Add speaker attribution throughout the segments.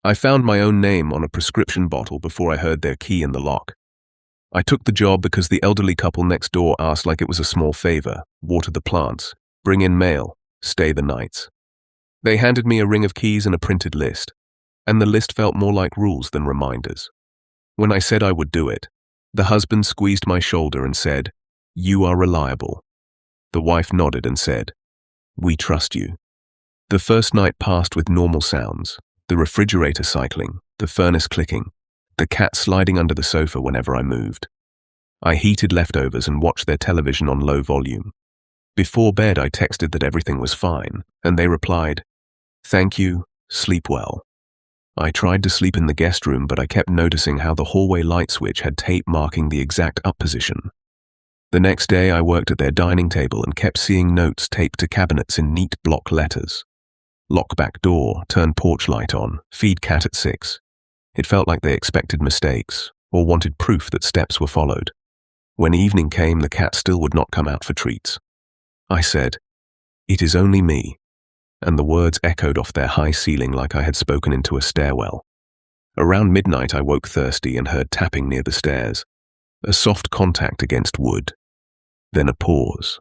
Speaker 1: I found my own name on a prescription bottle before I heard their key in the lock. I took the job because the elderly couple next door asked like it was a small favor: water the plants, bring in mail, stay the nights. They handed me a ring of keys and a printed list, and the list felt more like rules than reminders. When I said I would do it, the husband squeezed my shoulder and said, "You are reliable." The wife nodded and said, "We trust you." The first night passed with normal sounds: the refrigerator cycling, the furnace clicking, the cat sliding under the sofa whenever I moved. I heated leftovers and watched their television on low volume. Before bed, I texted that everything was fine, and they replied, "Thank you, sleep well." I tried to sleep in the guest room, but I kept noticing how the hallway light switch had tape marking the exact up position. The next day, I worked at their dining table and kept seeing notes taped to cabinets in neat block letters. Lock back door, turn porch light on, feed cat at 6. It felt like they expected mistakes or wanted proof that steps were followed. When evening came, the cat still would not come out for treats. I said, "It is only me," and the words echoed off their high ceiling like I had spoken into a stairwell. Around midnight, I woke thirsty and heard tapping near the stairs, a soft contact against wood, then a pause,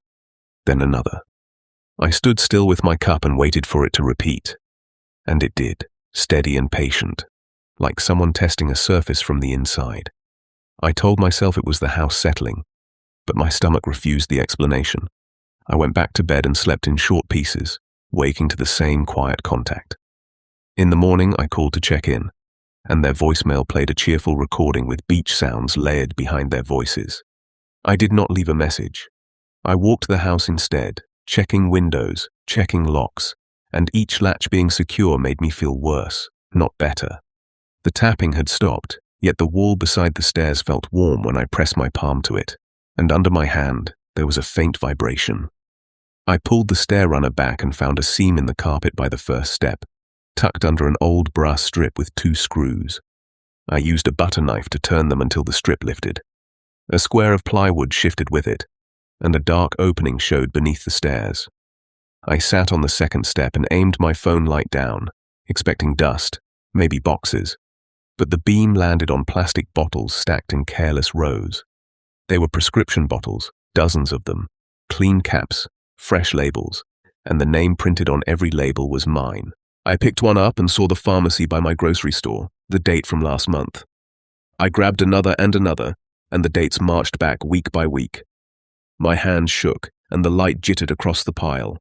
Speaker 1: then another. I stood still with my cup and waited for it to repeat, and it did, steady and patient, like someone testing a surface from the inside. I told myself it was the house settling, but my stomach refused the explanation. I went back to bed and slept in short pieces, waking to the same quiet contact. In the morning, I called to check in, and their voicemail played a cheerful recording with beach sounds layered behind their voices. I did not leave a message. I walked the house instead, checking windows, checking locks, and each latch being secure made me feel worse, not better. The tapping had stopped, yet the wall beside the stairs felt warm when I pressed my palm to it, and under my hand there was a faint vibration. I pulled the stair runner back and found a seam in the carpet by the first step, tucked under an old brass strip with 2 screws. I used a butter knife to turn them until the strip lifted. A square of plywood shifted with it, and a dark opening showed beneath the stairs. I sat on the second step and aimed my phone light down, expecting dust, maybe boxes, but the beam landed on plastic bottles stacked in careless rows. They were prescription bottles, dozens of them, clean caps, fresh labels, and the name printed on every label was mine. I picked one up and saw the pharmacy by my grocery store, the date from last month. I grabbed another and another, and the dates marched back week by week. My hands shook, and the light jittered across the pile.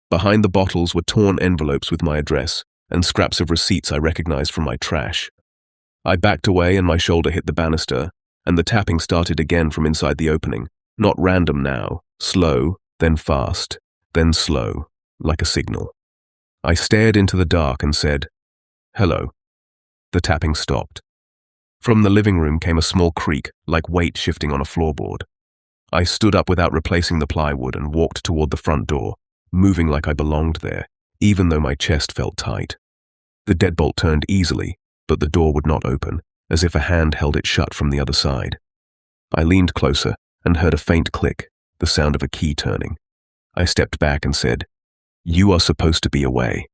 Speaker 1: Behind the bottles were torn envelopes with my address, and scraps of receipts I recognized from my trash. I backed away and my shoulder hit the banister, and the tapping started again from inside the opening, not random now, slow, then fast, then slow, like a signal. I stared into the dark and said, "Hello." The tapping stopped. From the living room came a small creak, like weight shifting on a floorboard. I stood up without replacing the plywood and walked toward the front door, moving like I belonged there, even though my chest felt tight. The deadbolt turned easily, but the door would not open, as if a hand held it shut from the other side. I leaned closer and heard a faint click, the sound of a key turning. I stepped back and said, "You are supposed to be away."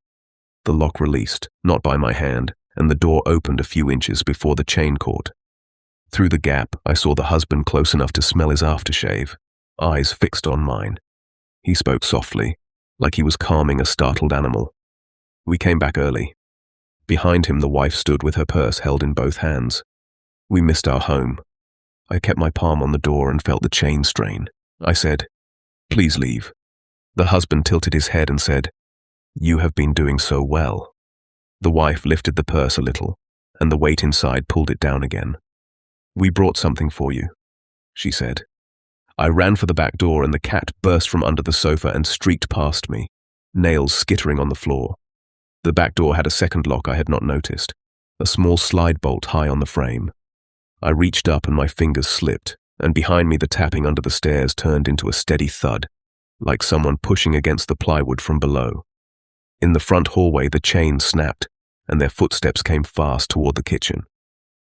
Speaker 1: The lock released, not by my hand, and the door opened a few inches before the chain caught. Through the gap, I saw the husband close enough to smell his aftershave, eyes fixed on mine. He spoke softly, like he was calming a startled animal. We came back early. Behind him, the wife stood with her purse held in both hands. We missed our home. I kept my palm on the door and felt the chain strain. I said, "Please leave." The husband tilted his head and said, "You have been doing so well." The wife lifted the purse a little, and the weight inside pulled it down again. "We brought something for you," she said. I ran for the back door and the cat burst from under the sofa and streaked past me, nails skittering on the floor. The back door had a second lock I had not noticed, a small slide bolt high on the frame. I reached up and my fingers slipped, and behind me the tapping under the stairs turned into a steady thud, like someone pushing against the plywood from below. In the front hallway, the chain snapped, and their footsteps came fast toward the kitchen.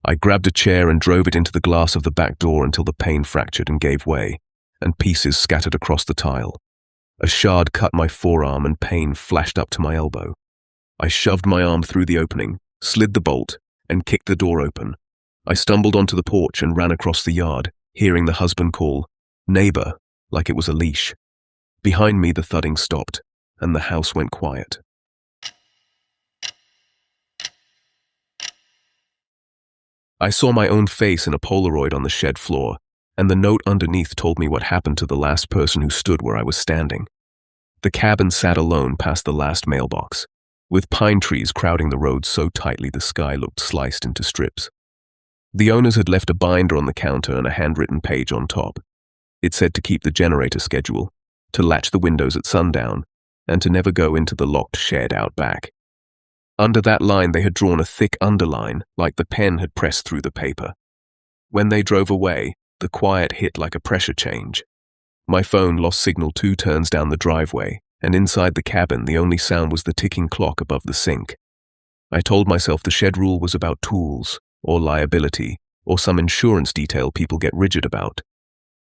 Speaker 1: I grabbed a chair and drove it into the glass of the back door until the pane fractured and gave way, and pieces scattered across the tile. A shard cut my forearm and pain flashed up to my elbow. I shoved my arm through the opening, slid the bolt, and kicked the door open. I stumbled onto the porch and ran across the yard, hearing the husband call, "Neighbor," like it was a leash. Behind me, the thudding stopped, and the house went quiet. I saw my own face in a Polaroid on the shed floor, and the note underneath told me what happened to the last person who stood where I was standing. The cabin sat alone past the last mailbox, with pine trees crowding the road so tightly the sky looked sliced into strips. The owners had left a binder on the counter and a handwritten page on top. It said to keep the generator schedule, to latch the windows at sundown, and to never go into the locked shed out back. Under that line they had drawn a thick underline, like the pen had pressed through the paper. When they drove away, the quiet hit like a pressure change. My phone lost signal 2 turns down the driveway, and inside the cabin the only sound was the ticking clock above the sink. I told myself the shed rule was about tools, or liability, or some insurance detail people get rigid about.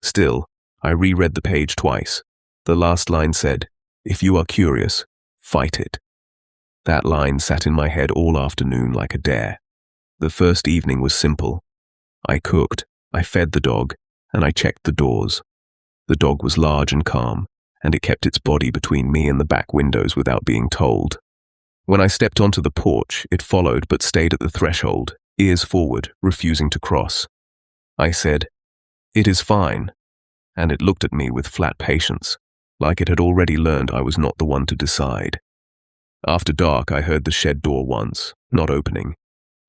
Speaker 1: Still, I reread the page twice. The last line said, "If you are curious, fight it." That line sat in my head all afternoon like a dare. The first evening was simple. I cooked, I fed the dog, and I checked the doors. The dog was large and calm, and it kept its body between me and the back windows without being told. When I stepped onto the porch, it followed but stayed at the threshold, ears forward, refusing to cross. I said, "It is fine," and it looked at me with flat patience, like it had already learned I was not the one to decide. After dark, I heard the shed door once, not opening,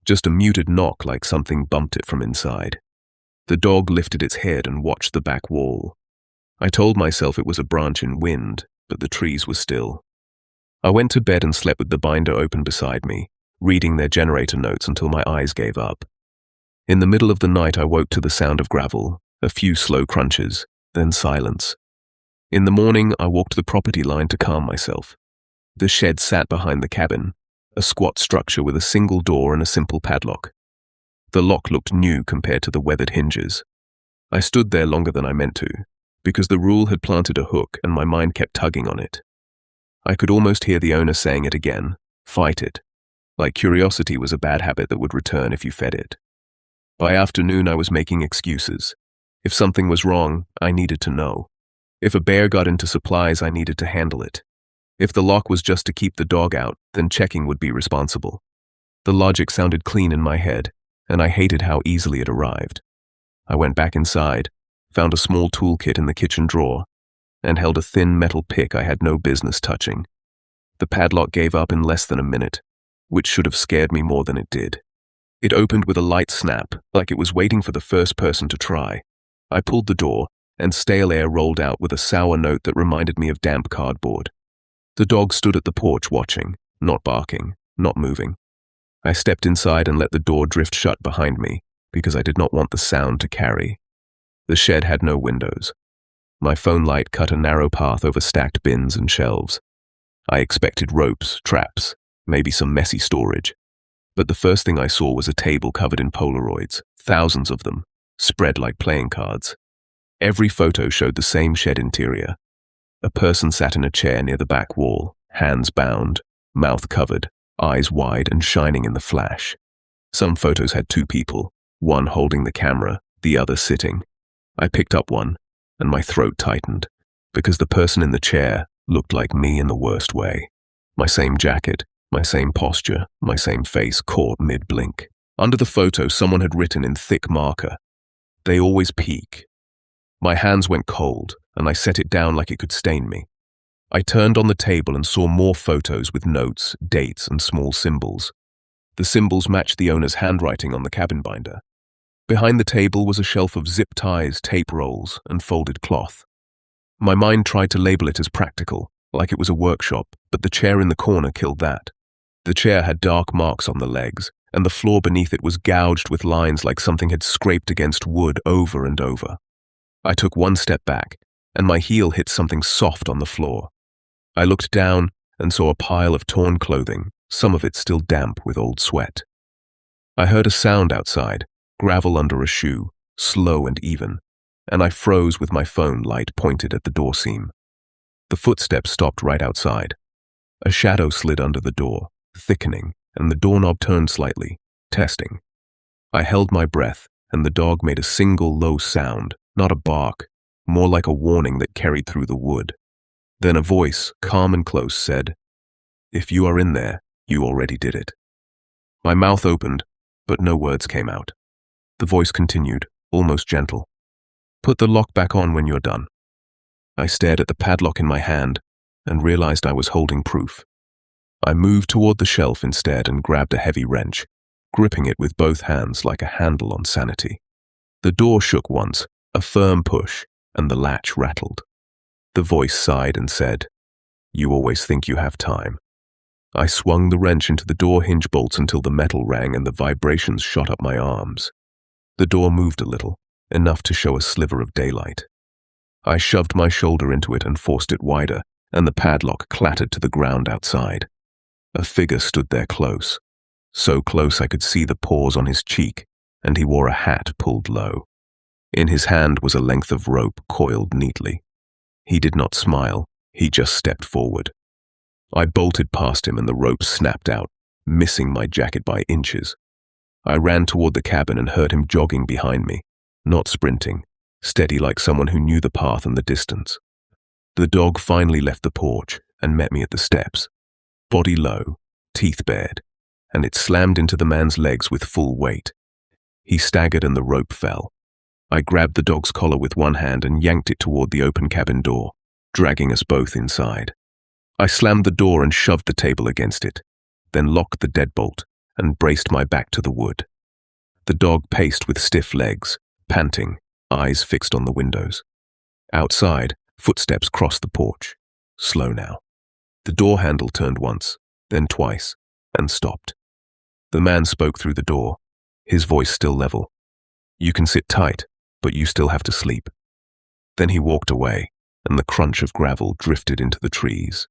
Speaker 1: just a muted knock like something bumped it from inside. The dog lifted its head and watched the back wall. I told myself it was a branch in wind, but the trees were still. I went to bed and slept with the binder open beside me, reading their generator notes until my eyes gave up. In the middle of the night, I woke to the sound of gravel, a few slow crunches, then silence. In the morning, I walked the property line to calm myself. The shed sat behind the cabin, a squat structure with a single door and a simple padlock. The lock looked new compared to the weathered hinges. I stood there longer than I meant to, because the rule had planted a hook and my mind kept tugging on it. I could almost hear the owner saying it again, "Fight it," like curiosity was a bad habit that would return if you fed it. By afternoon, I was making excuses. If something was wrong, I needed to know. If a bear got into supplies, I needed to handle it. If the lock was just to keep the dog out, then checking would be responsible. The logic sounded clean in my head, and I hated how easily it arrived. I went back inside, found a small toolkit in the kitchen drawer, and held a thin metal pick I had no business touching. The padlock gave up in less than a minute, which should have scared me more than it did. It opened with a light snap, like it was waiting for the first person to try. I pulled the door, and stale air rolled out with a sour note that reminded me of damp cardboard. The dog stood at the porch watching, not barking, not moving. I stepped inside and let the door drift shut behind me, because I did not want the sound to carry. The shed had no windows. My phone light cut a narrow path over stacked bins and shelves. I expected ropes, traps, maybe some messy storage. But the first thing I saw was a table covered in Polaroids, thousands of them, spread like playing cards. Every photo showed the same shed interior. A person sat in a chair near the back wall, hands bound, mouth covered, eyes wide and shining in the flash. Some photos had 2 people, one holding the camera, the other sitting. I picked up one, and my throat tightened, because the person in the chair looked like me in the worst way. My same jacket, my same posture, my same face caught mid-blink. Under the photo, someone had written in thick marker, "They always peek." My hands went cold, and I set it down like it could stain me. I turned on the table and saw more photos with notes, dates, and small symbols. The symbols matched the owner's handwriting on the cabin binder. Behind the table was a shelf of zip ties, tape rolls, and folded cloth. My mind tried to label it as practical, like it was a workshop, but the chair in the corner killed that. The chair had dark marks on the legs, and the floor beneath it was gouged with lines like something had scraped against wood over and over. I took one step back, and my heel hit something soft on the floor. I looked down and saw a pile of torn clothing, some of it still damp with old sweat. I heard a sound outside, gravel under a shoe, slow and even, and I froze with my phone light pointed at the door seam. The footsteps stopped right outside. A shadow slid under the door, thickening, and the doorknob turned slightly, testing. I held my breath, and the dog made a single low sound, not a bark, more like a warning that carried through the wood. Then a voice, calm and close, said, "If you are in there, you already did it." My mouth opened, but no words came out. The voice continued, almost gentle. "Put the lock back on when you're done." I stared at the padlock in my hand and realized I was holding proof. I moved toward the shelf instead and grabbed a heavy wrench, gripping it with both hands like a handle on sanity. The door shook once, a firm push, and the latch rattled. The voice sighed and said, "You always think you have time." I swung the wrench into the door hinge bolts until the metal rang and the vibrations shot up my arms. The door moved a little, enough to show a sliver of daylight. I shoved my shoulder into it and forced it wider, and the padlock clattered to the ground outside. A figure stood there close, so close I could see the pores on his cheek, and he wore a hat pulled low. In his hand was a length of rope coiled neatly. He did not smile, he just stepped forward. I bolted past him and the rope snapped out, missing my jacket by inches. I ran toward the cabin and heard him jogging behind me, not sprinting, steady like someone who knew the path and the distance. The dog finally left the porch and met me at the steps, body low, teeth bared, and it slammed into the man's legs with full weight. He staggered and the rope fell. I grabbed the dog's collar with one hand and yanked it toward the open cabin door, dragging us both inside. I slammed the door and shoved the table against it, then locked the deadbolt and braced my back to the wood. The dog paced with stiff legs, panting, eyes fixed on the windows. Outside, footsteps crossed the porch, slow now. The door handle turned once, then twice, and stopped. The man spoke through the door, his voice still level. "You can sit tight, but you still have to sleep." Then he walked away, and the crunch of gravel drifted into the trees.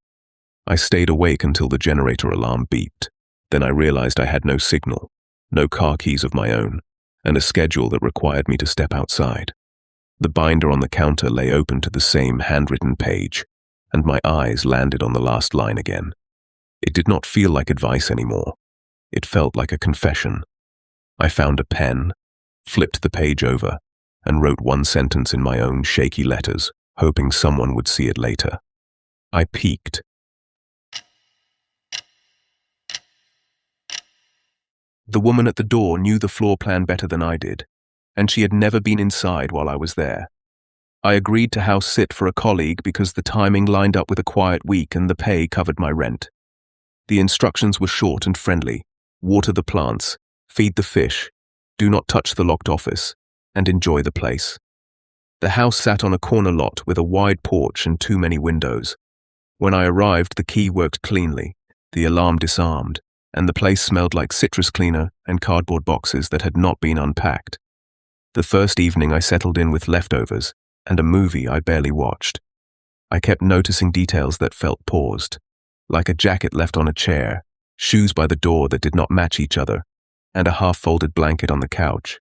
Speaker 1: I stayed awake until the generator alarm beeped. Then I realized I had no signal, no car keys of my own, and a schedule that required me to step outside. The binder on the counter lay open to the same handwritten page, and my eyes landed on the last line again. It did not feel like advice anymore. It felt like a confession. I found a pen, flipped the page over, and wrote one sentence in my own shaky letters, hoping someone would see it later. I peeked. The woman at the door knew the floor plan better than I did, and she had never been inside while I was there. I agreed to house sit for a colleague because the timing lined up with a quiet week and the pay covered my rent. The instructions were short and friendly: water the plants, feed the fish, do not touch the locked office, and enjoy the place. The house sat on a corner lot with a wide porch and too many windows. When I arrived, the key worked cleanly, the alarm disarmed, and the place smelled like citrus cleaner and cardboard boxes that had not been unpacked. The first evening I settled in with leftovers and a movie I barely watched. I kept noticing details that felt paused, like a jacket left on a chair, shoes by the door that did not match each other, and a half-folded blanket on the couch.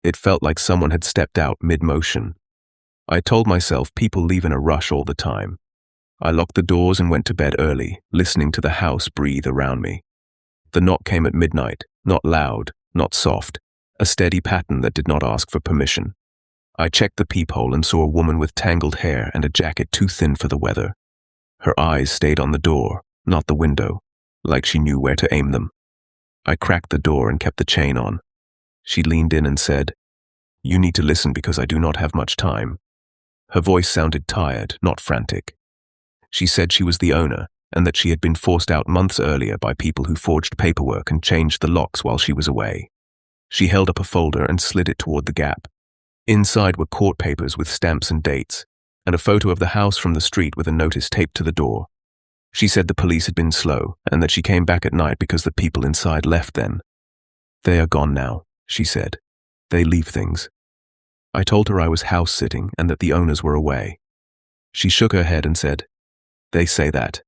Speaker 1: It felt like someone had stepped out mid-motion. I told myself people leave in a rush all the time. I locked the doors and went to bed early, listening to the house breathe around me. The knock came at midnight, not loud, not soft, a steady pattern that did not ask for permission. I checked the peephole and saw a woman with tangled hair and a jacket too thin for the weather. Her eyes stayed on the door, not the window, like she knew where to aim them. I cracked the door and kept the chain on. She leaned in and said, "You need to listen because I do not have much time." Her voice sounded tired, not frantic. She said she was the owner, and that she had been forced out months earlier by people who forged paperwork and changed the locks while she was away. She held up a folder and slid it toward the gap. Inside were court papers with stamps and dates, and a photo of the house from the street with a notice taped to the door. She said the police had been slow, and that she came back at night because the people inside left then. "They are gone now," she said. "They leave things." I told her I was house-sitting and that the owners were away. She shook her head and said, "They say that."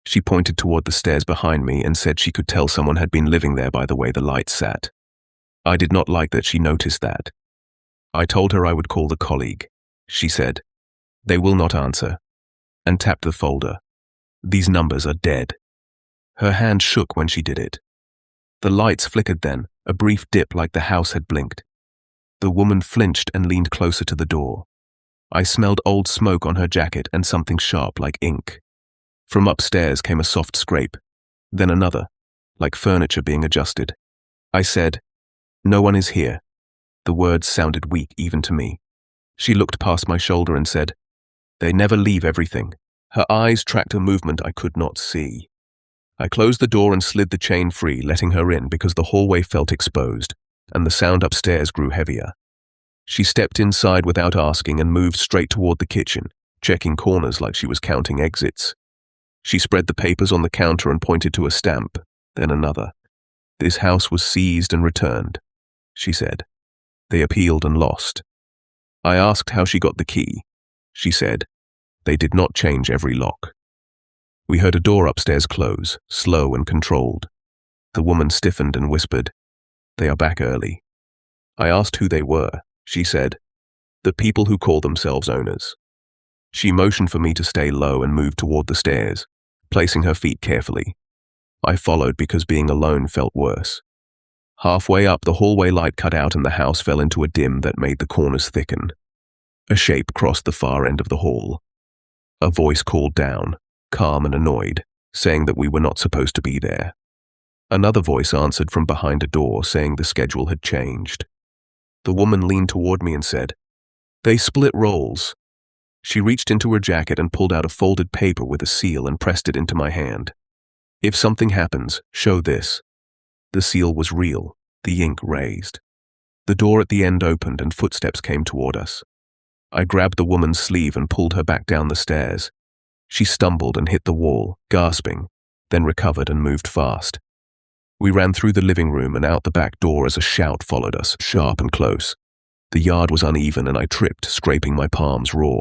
Speaker 1: She pointed toward the stairs behind me and said she could tell someone had been living there by the way the lights sat. I did not like that she noticed that. I told her I would call the colleague. She said, "They will not answer," and tapped the folder. "These numbers are dead." Her hand shook when she did it, The lights flickered then, a brief dip like the house had blinked. The woman flinched and leaned closer to the door. I smelled old smoke on her jacket and something sharp like ink. From upstairs came a soft scrape, then another, like furniture being adjusted. I said, "No one is here." The words sounded weak even to me. She looked past my shoulder and said, "They never leave everything." Her eyes tracked a movement I could not see. I closed the door and slid the chain free, letting her in because the hallway felt exposed, and the sound upstairs grew heavier. She stepped inside without asking and moved straight toward the kitchen, checking corners like she was counting exits. She spread the papers on the counter and pointed to a stamp, then another. "This house was seized and returned," she said. "They appealed and lost." I asked how she got the key. She said, "They did not change every lock." We heard a door upstairs close, slow and controlled. The woman stiffened and whispered, "They are back early." I asked who they were. She said, "The people who call themselves owners." She motioned for me to stay low and moved toward the stairs, placing her feet carefully. I followed because being alone felt worse. Halfway up, the hallway light cut out and the house fell into a dim that made the corners thicken. A shape crossed the far end of the hall. A voice called down, calm and annoyed, saying that we were not supposed to be there. Another voice answered from behind a door, saying the schedule had changed. The woman leaned toward me and said, "They split roles." She reached into her jacket and pulled out a folded paper with a seal and pressed it into my hand. "If something happens, show this." The seal was real, the ink raised. The door at the end opened and footsteps came toward us. I grabbed the woman's sleeve and pulled her back down the stairs. She stumbled and hit the wall, gasping, then recovered and moved fast. We ran through the living room and out the back door as a shout followed us, sharp and close. The yard was uneven and I tripped, scraping my palms raw.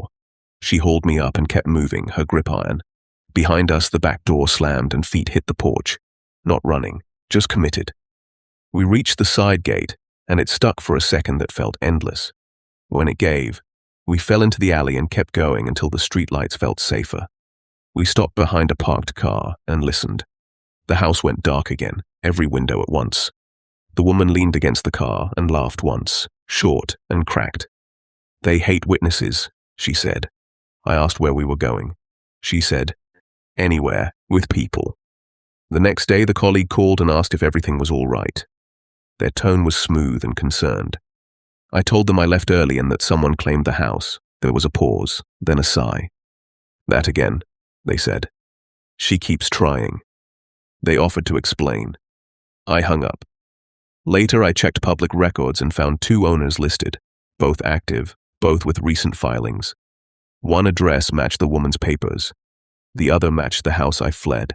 Speaker 1: She hauled me up and kept moving, her grip iron. Behind us, the back door slammed and feet hit the porch. Not running, just committed. We reached the side gate, and it stuck for a second that felt endless. When it gave, we fell into the alley and kept going until the streetlights felt safer. We stopped behind a parked car and listened. The house went dark again, every window at once. The woman leaned against the car and laughed once, short and cracked. "They hate witnesses," she said. I asked where we were going. She said, "Anywhere, with people." The next day, the colleague called and asked if everything was all right. Their tone was smooth and concerned. I told them I left early and that someone claimed the house. There was a pause, then a sigh. "That again," they said. "She keeps trying." They offered to explain. I hung up. Later, I checked public records and found 2 owners listed, both active, both with recent filings. One address matched the woman's papers. The other matched the house I fled.